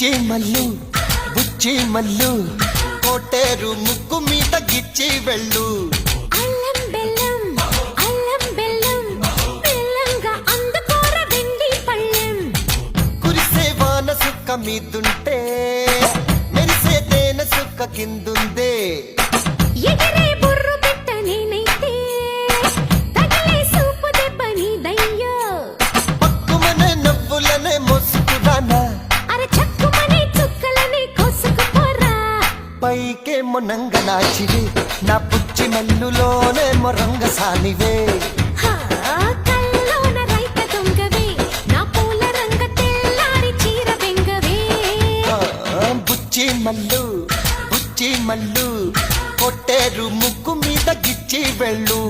బుచ్చి మల్లు బుచ్చి మల్లు కోటేరు ముక్కు మీద గిచ్చి వెళ్ళు. అల్లం బెల్లం అల్లం బెల్లం బెల్లంగా అందుకోర వెండి పళ్ళెం. కురిసే వాన సుక్క మీదుంటే మెరిసే తేనె సుక్క కిందుందే. ఎగిరే బుర్రు పెట్ట నేనైతే తగిలే సూపు దెబ్బ నీదయ్యో. పక్కుమనే నవ్వులనే మోసుకురానా అర చక్కుమనే చుక్కలనే కోసుకుపోరా. పైకే మొనంగ నాచివే నా బుచ్చి మల్లులోనే మొరంగ సానివే. హా, కల్లోన రైత దొంగవే నా పూల రంగ తెల్లారి చీర బెంగవే. బుచ్చి మల్లు బుచ్చి మల్లు కొట్టేరు ముక్కు మీద గిచ్చి వెళ్ళు.